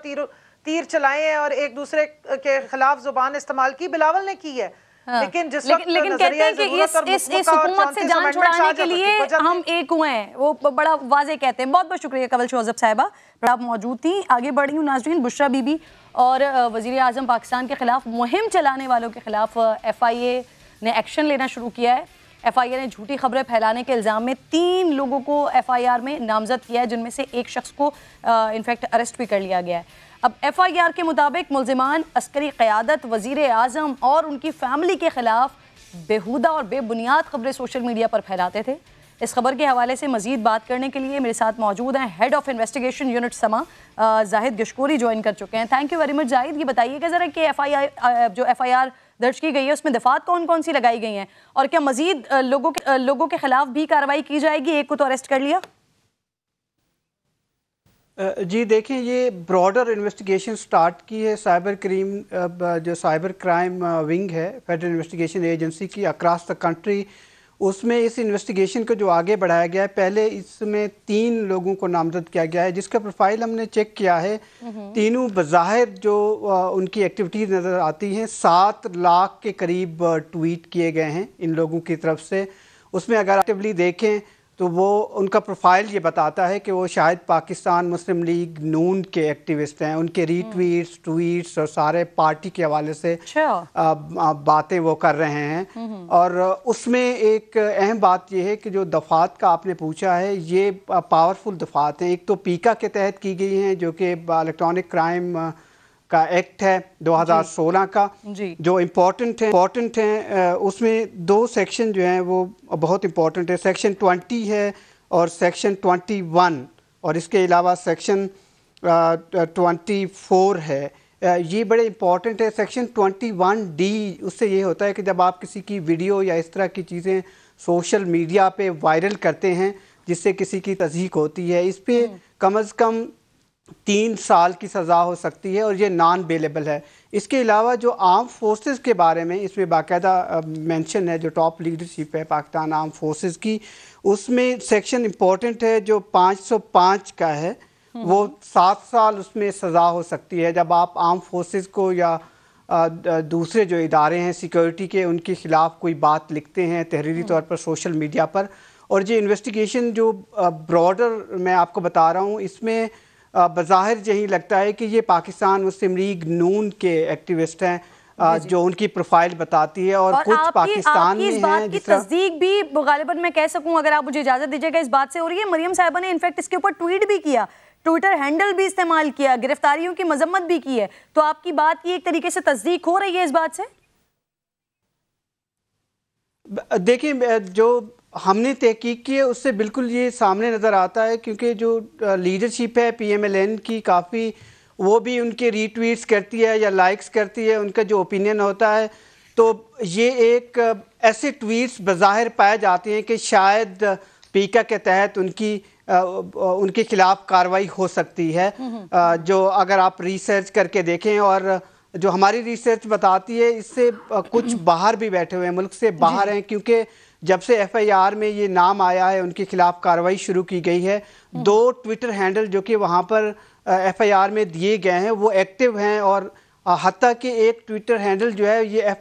तीर चलाए हैं और एक दूसरे के खिलाफ जुबान इस्तेमाल की, बिलावल ने की है। हाँ। लेकिन कहते हैं कि इस हुकूमत से जान छुड़ाने के लिए हम एक हुए हैं, वो बड़ा वाजे कहते हैं। बहुत बहुत शुक्रिया कवल शोजब साहिबा, आप मौजूद थी। आगे बढ़ी हूँ नाज़रीन, बुशरा बीबी और वज़ीर आज़म पाकिस्तान के खिलाफ मुहिम चलाने वालों के खिलाफ FIA ने एक्शन लेना शुरू किया है। FIA ने झूठी खबरें फैलाने के इल्ज़ाम में 3 लोगों को FIR में नामजद किया है, जिनमें से एक शख्स को इनफैक्ट अरेस्ट भी कर लिया गया है। अब FIR के मुताबिक मुल्ज़िमान अस्करी क़यादत, वज़ीर आज़म और उनकी फैमिली के खिलाफ बेहुदा और बेबुनियाद खबरें सोशल मीडिया पर फैलाते थे। इस खबर के हवाले से मज़ीद बात करने के लिए मेरे साथ मौजूद हैं हेड ऑफ इन्वेस्टिगेशन यूनिट समा जाहिद गशकोरी, ज्वाइन कर चुके हैं। Thank you very much Zahid. ये बताइएगा ज़रा कि FIR दर्ज की गई है उसमें दफ़ात कौन कौन सी लगाई गई हैं, और क्या मज़ीद लोगों के खिलाफ भी कार्रवाई की जाएगी? एक को तो अरेस्ट कर लिया। जी देखें, ये ब्रॉडर इन्वेस्टिगेशन स्टार्ट की है जो साइबर क्राइम विंग है फेडरल इन्वेस्टिगेशन एजेंसी की अक्रॉस द कंट्री, उसमें इस इन्वेस्टिगेशन को जो आगे बढ़ाया गया है। पहले इसमें 3 लोगों को नामजद किया गया है जिसका प्रोफाइल हमने चेक किया है। तीनों बज़ाहिर जो उनकी एक्टिविटीज़ नज़र आती हैं, 7 लाख के करीब ट्वीट किए गए हैं इन लोगों की तरफ से। उसमें अगर एक्टिवली देखें तो वो उनका प्रोफाइल ये बताता है कि वो शायद पाकिस्तान मुस्लिम लीग नून के एक्टिविस्ट हैं। उनके रीट्वीट्स, ट्वीट्स और सारे पार्टी के हवाले से बातें वो कर रहे हैं। और उसमें एक अहम बात ये है कि जो दफ़ात का आपने पूछा है, ये पावरफुल दफ़ात हैं। एक तो पीका के तहत की गई हैं जो कि इलेक्ट्रॉनिक क्राइम का एक्ट है 2016 का, जो इम्पोर्टेंट है। उसमें 2 सेक्शन जो हैं वो बहुत इम्पोर्टेंट है। सेक्शन 20 है और सेक्शन 21, और इसके अलावा सेक्शन 24 है। ये बड़े इंपॉर्टेंट है। सेक्शन 21D उससे ये होता है कि जब आप किसी की वीडियो या इस तरह की चीज़ें सोशल मीडिया पे वायरल करते हैं जिससे किसी की तस्दीक होती है, इस पे कम से कम 3 साल की सज़ा हो सकती है और ये नॉन बेलेबल है। इसके अलावा जो आर्म फोर्सेस के बारे में इसमें बाकायदा मेंशन है, जो टॉप लीडरशिप है पाकिस्तान आर्म फोर्सेस की, उसमें सेक्शन इम्पोर्टेंट है जो 505 का है, वो 7 साल उसमें सज़ा हो सकती है जब आप आर्म फोर्सेस को या दूसरे जो इदारे हैं सिक्योरिटी के उनके ख़िलाफ़ कोई बात लिखते हैं तहरीरी तौर पर सोशल मीडिया पर। और ये इन्वेस्टिगेशन जो ब्रॉडर मैं आपको बता रहा हूँ, इसमें बज़ाहिर यही लगता है कि ये पाकिस्तान मुस्लिम लीग नून के एक्टिविस्ट हैं जो उनकी प्रोफाइल बताती है। और कुछ पाकिस्तान में हैं की तस्दीक भी गालिबन मैं कह सकूं, अगर आप मुझे इजाज़त दीजिएगा, इस बात से हो रही है। मरियम साहिबा ने इनफैक्ट इसके ऊपर ट्वीट भी किया, ट्विटर हैंडल भी इस्तेमाल किया, गिरफ्तारियों की मजम्मत भी की है। तो आपकी बात की एक तरीके से तस्दीक हो रही है इस बात से? देखिए, जो हमने तहकीक की है उससे बिल्कुल ये सामने नज़र आता है, क्योंकि जो लीडरशिप है PMLN की काफ़ी, वो भी उनके रीट्वीट्स करती है या लाइक्स करती है, उनका जो ओपिनियन होता है। तो ये एक ऐसे ट्वीट्स बज़ाहिर पाए जाते हैं कि शायद पीका के तहत उनके खिलाफ कार्रवाई हो सकती है, जो अगर आप रिसर्च करके देखें। और जो हमारी रिसर्च बताती है, इससे कुछ बाहर भी बैठे हुए हैं, मुल्क से बाहर हैं, क्योंकि जब से FIR में ये नाम आया है उनके खिलाफ कार्रवाई शुरू की गई है। 2 ट्विटर हैंडल जो कि वहाँ पर FIR में दिए गए हैं वो एक्टिव हैं, और हत्ता कि एक ट्विटर हैंडल जो है ये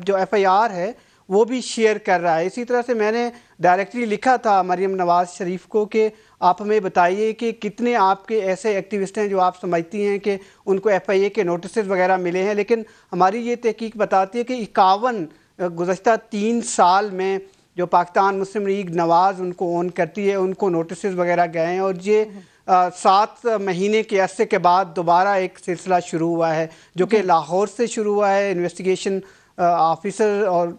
जो FIR है वो भी शेयर कर रहा है। इसी तरह से मैंने डायरेक्टली लिखा था मरियम नवाज़ शरीफ को कि आप हमें बताइए कि कितने आपके ऐसे एक्टिविस्ट हैं जो आप समझती हैं कि उनको FIA के नोटिस वगैरह मिले हैं। लेकिन हमारी ये तहकीक बताती है कि 51 गुज़श्ता 3 साल में जो पाकिस्तान मुस्लिम लीग नवाज़ उनको ओन करती है, उनको नोटिस वगैरह गए हैं। और ये 7 महीने के अरसे के बाद दोबारा एक सिलसिला शुरू हुआ है, जो कि लाहौर से शुरू हुआ है। इन्वेस्टिगेशन ऑफिसर और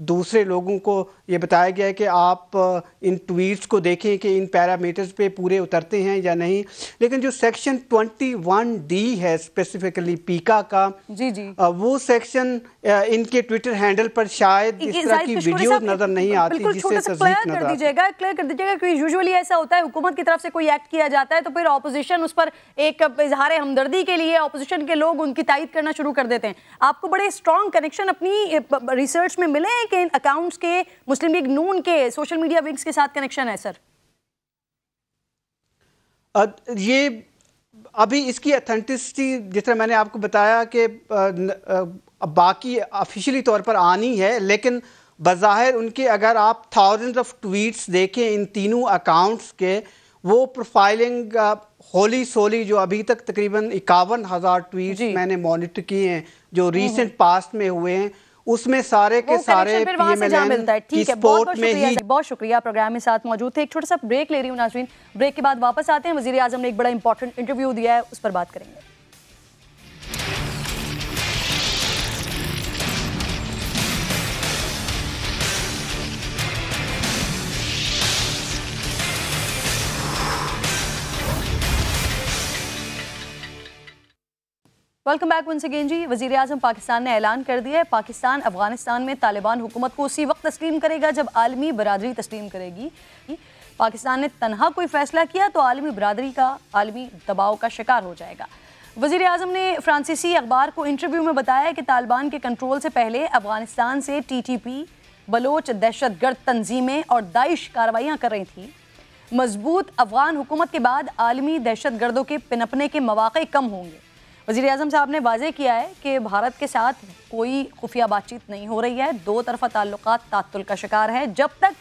दूसरे लोगों को ये बताया गया है कि आप इन ट्वीट्स को देखें कि इन पैरामीटर्स पे पूरे उतरते हैं या नहीं। लेकिन जो सेक्शन 21D है स्पेसिफिकली पीका का, जी वो सेक्शन इनके ट्विटर हैंडल पर शायद इस तरह की वीडियो नजर नहीं आती, जिससे तस्दीक क्लियर कर दीजिएगा क्योंकि यूजुअली ऐसा होता है हुकूमत की तरफ से कोई एक्ट किया जाता है तो फिर ऑपोजिशन उस पर एक इजहार हमदर्दी के लिए ऑपोजिशन के लोग उनकी तायद करना शुरू कर देते हैं। आपको बड़े स्ट्रॉन्ग कनेक्शन अपनी रिसर्च में मिले हैं कि इन अकाउंट्स के मुस्लिम लीग नून के सोशल मीडिया विंग्स के साथ कनेक्शन है? सर, ये अभी इसकी ऑथेंटिसिटी जिस तरह मैंने आपको बताया कि बाकी ऑफिशियली तौर पर आनी है, लेकिन बज़ाहिर उनके अगर आप थाउजेंड्स ऑफ ट्वीट्स देखें इन तीनों अकाउंट्स के, वो प्रोफाइलिंग होली सोली जो अभी तक तकरीबन 51,000 ट्वीट्स मैंने मॉनिटर किए हैं जो रीसेंट पास्ट में हुए हैं, उसमें सारे के सारे PMLN की सपोर्ट में ही। बहुत शुक्रिया, प्रोग्राम में साथ मौजूद थे। एक छोटा सा ब्रेक ले रही हूँ नाज़रीन, ब्रेक के बाद वापस आते हैं। वज़ीर आज़म ने एक बड़ा इंपॉर्टेंट इंटरव्यू दिया है, उस पर बात करेंगे। वेलकम बैक वंस अगेन जी। वज़ीर आज़म पाकिस्तान ने ऐलान कर दिया है पाकिस्तान अफगानिस्तान में तालिबान हुकूमत को उसी वक्त तस्लीम करेगा जब आलमी बरादरी तस्लीम करेगी। पाकिस्तान ने तनहा कोई फैसला किया तो आलमी बरादरी का आलमी दबाव का शिकार हो जाएगा। वज़ीर आज़म ने फ्रांसीसी अखबार को इंटरव्यू में बताया कि तालिबान के कंट्रोल से पहले अफगानिस्तान से TTP, बलोच दहशतगर्द तंजीमें और दाइश कार्रवाइयाँ कर रही थी। मजबूत अफगान हुकूमत के बाद आलमी दहशतगर्दों के पनपने के मौके कम होंगे। वज़ीर आज़म साहब ने वाज़ेह किया है कि भारत के साथ कोई खुफिया बातचीत नहीं हो रही है, दो तरफ़ा ताल्लुकात तातुल का शिकार है। जब तक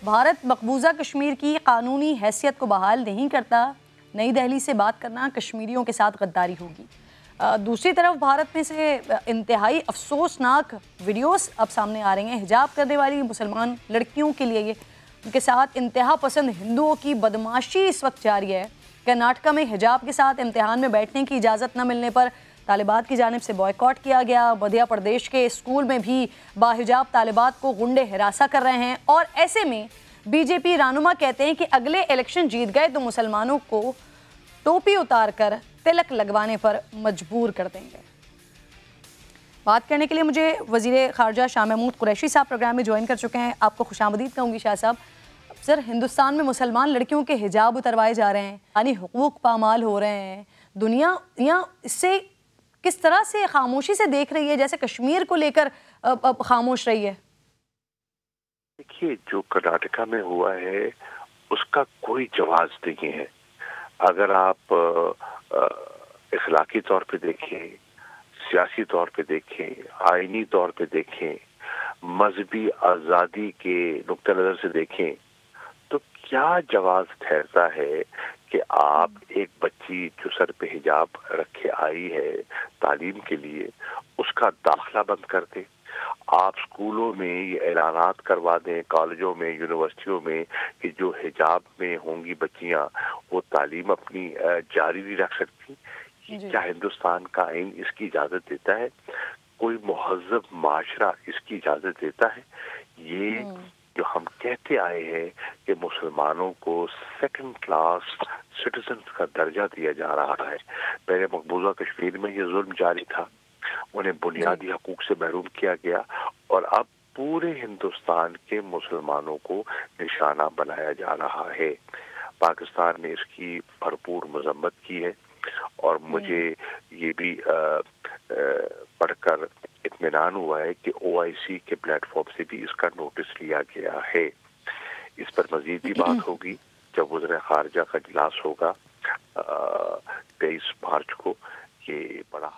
भारत मकबूजा कश्मीर की कानूनी हैसियत को बहाल नहीं करता, नई दिल्ली से बात करना कश्मीरियों के साथ गद्दारी होगी। दूसरी तरफ भारत में से इंतहाई अफसोसनाक वीडियोस अब सामने आ रही हैं। हिजाब करने वाली मुसलमान लड़कियों के लिए उनके साथ इंतहा पसंद हिंदुओं की बदमाशी इस वक्त जारी है। कर्नाटका में हिजाब के साथ इम्तिहान में बैठने की इजाज़त न मिलने पर तालिबात की जानिब से बॉयकॉट किया गया। मध्य प्रदेश के स्कूल में भी बाहिजाब तालिबात को गुंडे हिरासा कर रहे हैं। और ऐसे में BJP रहनुमा कहते हैं कि अगले इलेक्शन जीत गए तो मुसलमानों को टोपी उतार कर तिलक लगवाने पर मजबूर कर देंगे। बात करने के लिए मुझे वज़ीर ख़ारजा शाह महमूद कुरैशी साहब प्रोग्राम में ज्वाइन कर चुके हैं। आपको खुशामदीद कहूँगी शाह साहब। सर, हिंदुस्तान में मुसलमान लड़कियों के हिजाब उतरवाए जा रहे हैं, यानी हुकूक पामाल हो रहे हैं। दुनिया इससे किस तरह से खामोशी से देख रही है, जैसे कश्मीर को लेकर खामोश रही है? देखिए, जो कर्नाटका में हुआ है उसका कोई जवाब नहीं है। अगर आप इखलाकी तौर पे देखें, सियासी तौर पे देखें, आईनी तौर पे देखें, मजहबी आज़ादी के नुक्ते नज़र से देखें, तो क्या जवाब ठहरता है कि आप एक बच्ची जो सर पे हिजाब रखे आई है तालीम के लिए, उसका दाखिला बंद कर दें। आप स्कूलों में ये ऐलानात करवा दें, कॉलेजों में, यूनिवर्सिटियों में, कि जो हिजाब में होंगी बच्चियां वो तालीम अपनी जारी नहीं रख सकती। क्या हिंदुस्तान का आईन इसकी इजाजत देता है? कोई मुहज़्ज़ब माशरा इसकी इजाजत देता है? ये जो हम कहते आए हैं कि मुसलमानों को सेकंड क्लास सिटीजन का दर्जा दिया जा रहा है, पहले मकबूजा कश्मीर में ये जुल्म जारी था, उन्हें बुनियादी हकूक से महरूम किया गया, और अब पूरे हिंदुस्तान के मुसलमानों को निशाना बनाया जा रहा है। पाकिस्तान ने इसकी भरपूर मजम्मत की है, और मुझे ये भी पढ़कर इत्मीनान हुआ है कि OIC के प्लेटफॉर्म से भी इसका नोटिस लिया गया है। इस पर मजीद भी बात होगी जब वज़ीर ख़ारजा का इजलास होगा 23 मार्च को। ये बड़ा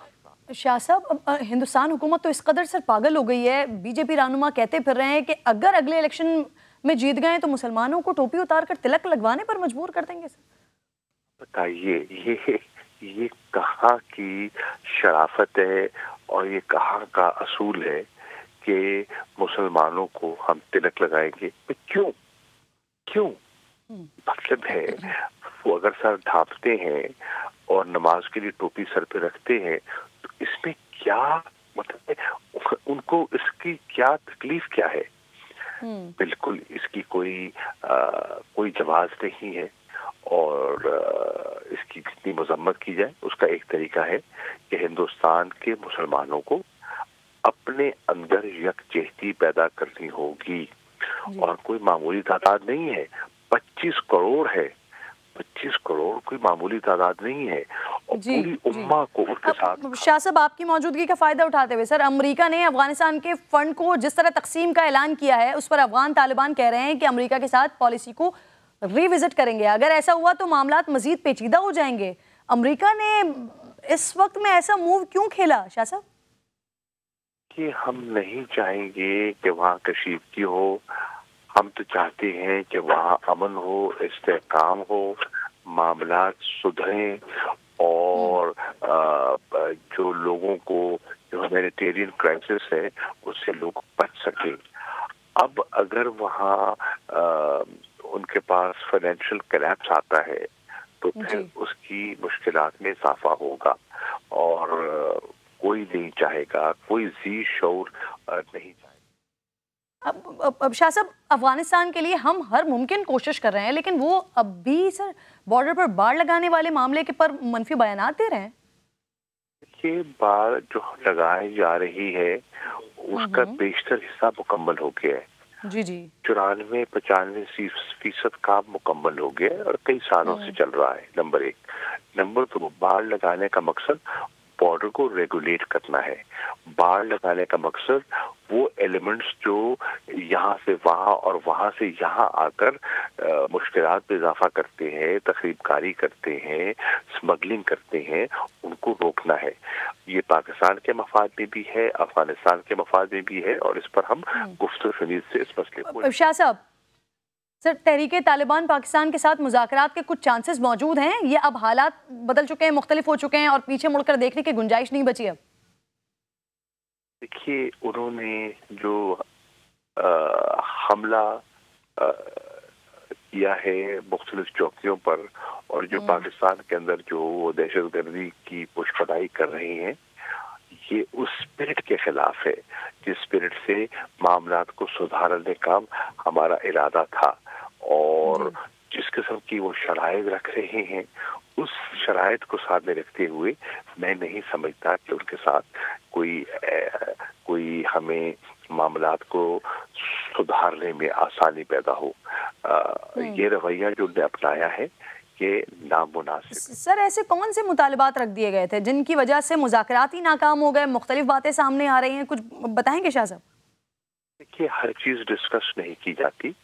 शाह साहब, हिंदुस्तान हुकूमत तो इस कदर सर पागल हो गई है, बीजेपी रहनुमा कहते फिर रहे हैं कि अगर अगले इलेक्शन में जीत गए तो मुसलमानों को टोपी उतार कर तिलक लगवाने पर मजबूर कर देंगे। सर बताइए, ये कहाँ की शराफत है और ये कहाँ का असूल है कि मुसलमानों को हम तिलक लगाएंगे? क्यों मतलब है वो अगर सर ढांपते हैं और नमाज के लिए टोपी सर पे रखते हैं तो इसमें क्या मतलब है? उनको इसकी क्या तकलीफ क्या है? बिल्कुल इसकी कोई जवाब नहीं है, और इसकी जितनी मजम्मत की जाए उसका एक तरीका है कि हिंदुस्तान के मुसलमानों को अपने अंदर यकजहती पैदा करनी होगी, और कोई मामूली तादाद नहीं है। 25 करोड़ है, 25 करोड़ कोई मामूली तादाद नहीं है, और पूरी उम्मा को उसके साथ। शाह साहब, आपकी मौजूदगी का फायदा उठाते हुए सर, अमेरिका ने अफगानिस्तान के फंड को जिस तरह तकसीम का ऐलान किया है उस पर अफगान तालिबान कह रहे हैं कि अमेरिका के साथ पॉलिसी को रिविजिट करेंगे। अगर ऐसा हुआ तो मामलात मजीद पेचीदा हो जाएंगे। अमेरिका ने इस वक्त में ऐसा मूव क्यों खेला शाह साहब? कि हम नहीं चाहेंगे कि वहाँ कशीदगी हो, हम तो चाहते हैं कि वहाँ अमन हो, इस्तेहकाम हो, मामलात सुधरें, और जो लोगों को जो ह्यूमैनिटेरियन क्राइसिस है उससे लोग बच सकें। अब अगर वहाँ उनके पास फाइनेंशियल कोलैप्स आता है तो फिर उसकी मुश्किलात में इजाफा होगा, और कोई नहीं चाहेगा, कोई जी शऊर नहीं चाहेगा। अब शाह साहब, अफगानिस्तान के लिए हम हर मुमकिन कोशिश कर रहे हैं, लेकिन वो अब भी सर बॉर्डर पर बाड़ लगाने वाले मामले के पर मनफी बयानात दे रहे हैं। ये बाड़ जो लगाई जा रही है उसका बेशतर हिस्सा मुकम्मल हो गया है। जी 94-95% काम मुकम्मल हो गया है और कई सालों से चल रहा है। नंबर 1। नंबर 2, बाड़ लगाने का मकसद बॉर्डर को रेगुलेट करना है। बाड़ लगाने का मकसद वो एलिमेंट्स जो यहाँ से वहाँ और वहाँ से यहाँ आकर मुश्किलात में इजाफा करते हैं, तखरीबकारी करते हैं, स्मगलिंग करते हैं, उनको रोकना है। ये पाकिस्तान के मफाद में भी है, अफगानिस्तान के मफाद में भी है, और इस पर हम गुफ्तगू से इस मसले को। शाह साहब, सर तहरीक तालिबान पाकिस्तान के साथ मुज़ाकरात के कुछ चांसेस मौजूद हैं? ये अब हालात बदल चुके हैं, मुख्तलिफ हो चुके हैं, और पीछे मुड़कर देखने की गुंजाइश नहीं बची अब? देखिए, उन्होंने जो हमला किया है मुख्तलिफ चौकियों पर, और जो पाकिस्तान के अंदर जो दहशतगर्दी की पुष्पदाई कर रही हैं, ये उस स्पिरिट के खिलाफ है जिस स्पिरिट से मामलात को सुधारने का हमारा इरादा था, और जिस किस्म की वो शराइत रख रहे हैं उस शराइत को सामने रखते हुए मैं नहीं समझता कि उनके साथ कोई हमें मामलात को सुधारने में आसानी पैदा हो। ये रवैया जो उन्होंने अपनाया है ये नामुनासिब। सर, ऐसे कौन से मुतालबात रख दिए गए थे जिनकी वजह से मुज़ाकरात ही नाकाम हो गए? मुख्तलिफ बातें सामने आ रही हैं, कुछ बताएंगे शाह साहब? देखिए, हर चीज डिस्कस नहीं की जाती।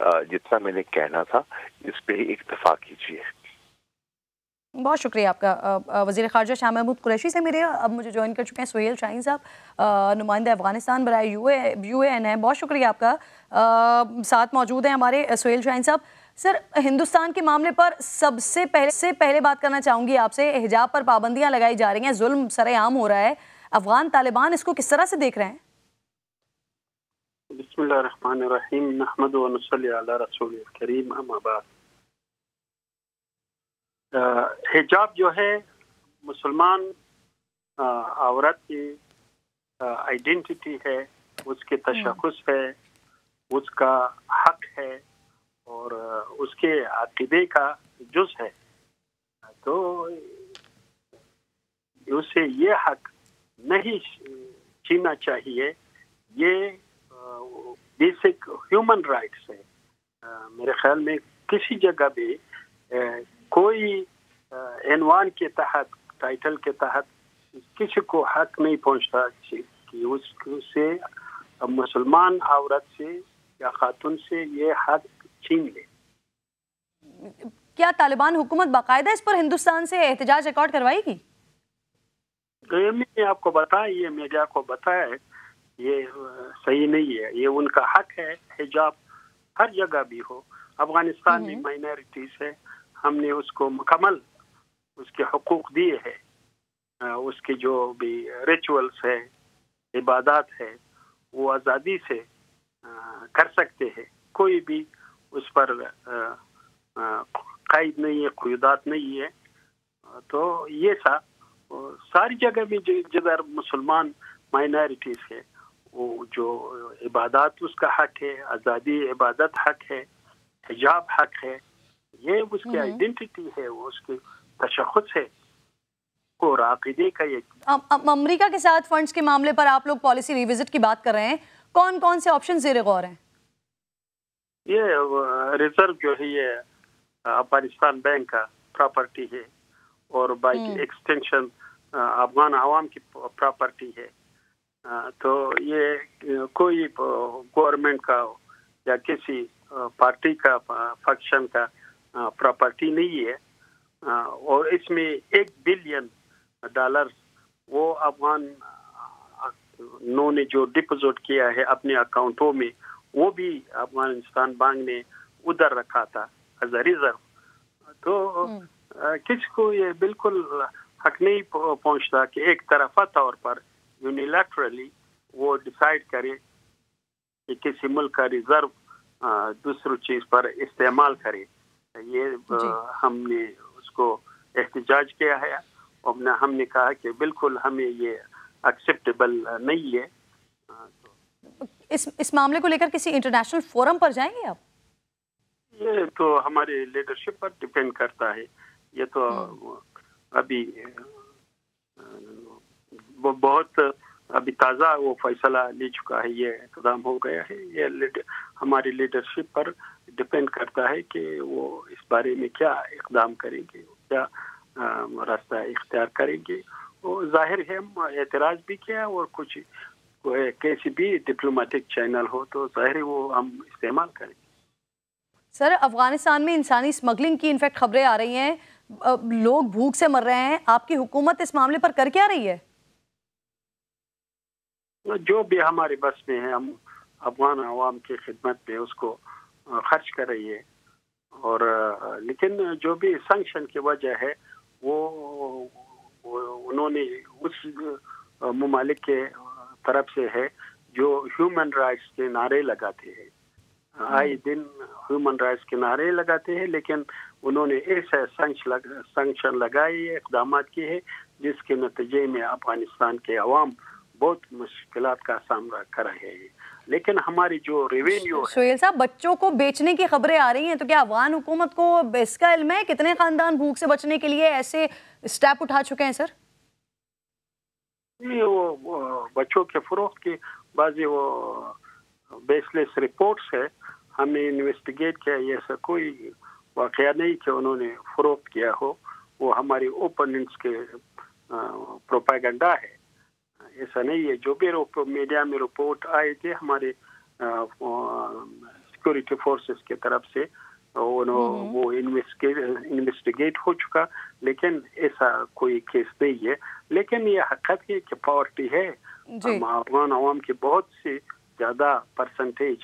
जितना मैंने कहना था इस पे ही इत्तेफाक कीजिए। बहुत शुक्रिया आपका। वज़ीर ख़ारजा शाह महमूद कुरैशी से मेरे अब मुझे ज्वाइन कर चुके हैं सुहेल शाहीन साहब, नुमाइंदा अफ़गानिस्तान बराए UAN है। बहुत शुक्रिया आपका। साथ मौजूद हैं हमारे सुहेल शाहीन साहब। सर, हिंदुस्तान के मामले पर सबसे पहले बात करना चाहूँगी आपसे। हिजाब पर पाबंदियाँ लगाई जा रही हैं, जुल्म सरेआम हो रहा है। अफ़गान तालिबान इसको किस तरह से देख रहे हैं? बिस्मिल्लाहिर्रहमानिर्रहीम, नहमदु व नुसल्ली अला रसूलिल करीम, अम्मा बाद। हिजाब जो है मुसलमान औरत की आइडेंटिटी है, उसके तशख़्ख़ुस है, उसका हक है और उसके अक़ीदे का जुज़ है। तो उसे ये हक नहीं छीनना चाहिए। ये बेसिक ह्यूमन राइट्स है। मेरे ख्याल में किसी जगह भी कोई एनवान के तहत, टाइटल के तहत किसी को हक नहीं पहुंचता कि उससे मुसलमान औरत से या खातून से ये हक छीन ले। क्या तालिबान हुकूमत बाकायदा इस पर हिंदुस्तान से एहतजाज रिकॉर्ड करवाएगी? मैंने आपको बताया, ये मीडिया को बताया है, ये सही नहीं है। ये उनका हक है, हिजाब हर जगह भी हो। अफगानिस्तान में माइनॉरिटीज है, हमने उसको मुकम्मल उसके हुकूक दिए हैं। उसके जो भी रिचुअल्स है, इबादत है, वो आज़ादी से कर सकते हैं। कोई भी उस पर कैद नहीं है, क़ुयदात नहीं है। तो ये सारी जगह में जिधर मुसलमान माइनॉरिटीज है, वो जो इबादत उसका हक है, आज़ादी इबादत हक है, हिजाब हक है, ये उसकी आइडेंटिटी है, वो उसके तशख़्ख़ुस है और अक़ीदे का। ये अमेरिका के साथ फंड्स के मामले पर आप लोग पॉलिसी रिविजिट की बात कर रहे हैं, कौन कौन से ऑप्शन ज़ेरे गौर हैं? ये रिजर्व जो है ये अफगानिस्तान बैंक का प्रॉपर्टी है और बाई एक्सटेंशन अफगान आवाम की प्रॉपर्टी है। तो ये कोई गवर्नमेंट का या किसी पार्टी का फंक्शन का प्रॉपर्टी नहीं है। और इसमें $1 बिलियन वो अफगान ने जो डिपॉजिट किया है अपने अकाउंटों में, वो भी अफगानिस्तान बैंक ने उधर रखा था एज अ रिजर्व। तो किसको ये बिल्कुल हक नहीं पहुंचता कि एक तरफा तौर पर यूनिलैटरली वो डिसाइड करे कि किसी मुल्क का रिजर्व दूसरी चीज पर इस्तेमाल करे। ये हमने उसको एहतजाज किया है और हमने कहा कि बिल्कुल हमें ये एक्सेप्टेबल नहीं है। इस मामले को लेकर किसी इंटरनेशनल फोरम पर जाएंगे आप? ये तो हमारे लीडरशिप पर डिपेंड करता है। ये तो अभी वो बहुत अभी ताज़ा वो फैसला ले चुका है, ये इक़दाम हो गया है। ये हमारी लीडरशिप पर डिपेंड करता है कि वो इस बारे में क्या इक़दाम करेंगे, क्या रास्ता इख्तियार करेंगे। वो जाहिर है हम एतराज़ भी किया और कुछ कैसी भी डिप्लोमेटिक चैनल हो तो जाहिर है वो हम इस्तेमाल करेंगे। सर, अफगानिस्तान में इंसानी स्मगलिंग की इनफैक्ट खबरें आ रही हैं, लोग भूख से मर रहे हैं। आपकी हुकूमत इस मामले पर कर क्या रही है? जो भी हमारे बस में है हम अफगान अवाम की खिदमत पे उसको खर्च कर रही है। और लेकिन जो भी सैंक्शन की वजह है वो उन्होंने उस ममालिक के तरफ से है जो ह्यूमन राइट्स के नारे लगाते हैं। आए दिन ह्यूमन राइट्स के नारे लगाते हैं, लेकिन उन्होंने ऐसे सैंक्शन लगाए, इक़दाम किए हैं जिसके नतीजे में अफगानिस्तान के अवाम बहुत मुश्किलात का सामना कर रहे हैं। लेकिन हमारी जो रेवेन्यू है। सोहेल साहब, बच्चों को बेचने की खबरें आ रही हैं, तो क्या अफगान हुकूमत को इसका इल्म है? कितने खानदान भूख से बचने के लिए ऐसे स्टेप उठा चुके हैं सर? ये वो बच्चों के फरोख्त की बाजी वो बेसलेस रिपोर्ट्स है। हमने इन्वेस्टिगेट किया, ये ऐसा कोई वाकया नहीं कि उन्होंने फरोख्त किया हो। वो हमारे ओपोनेंट्स के प्रोपेगेंडा है, ऐसा नहीं है। जो भी मीडिया में रिपोर्ट आए थे हमारे सिक्योरिटी फोर्सेस की तरफ से, वो इन्वेस्टिगेट हो चुका, लेकिन ऐसा कोई केस नहीं है। लेकिन ये हकीकत है कि पॉवर्टी है, अफगान अवाम की बहुत से ज़्यादा परसेंटेज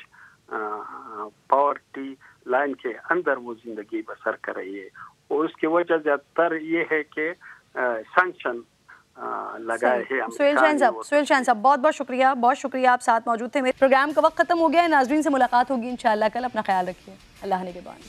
पॉवर्टी लाइन के अंदर वो जिंदगी बसर कर रही है, और उसकी वजह ज़्यादातर ये है कि सैंक्शन लगाए हैं। सोहेल शाहीन साहब बहुत बहुत शुक्रिया, बहुत शुक्रिया, आप साथ मौजूद थे। मेरे प्रोग्राम का वक्त खत्म हो गया है, नाज़रीन से मुलाकात होगी इंशाअल्लाह कल। अपना ख्याल रखिए, अल्लाह ने के बाद।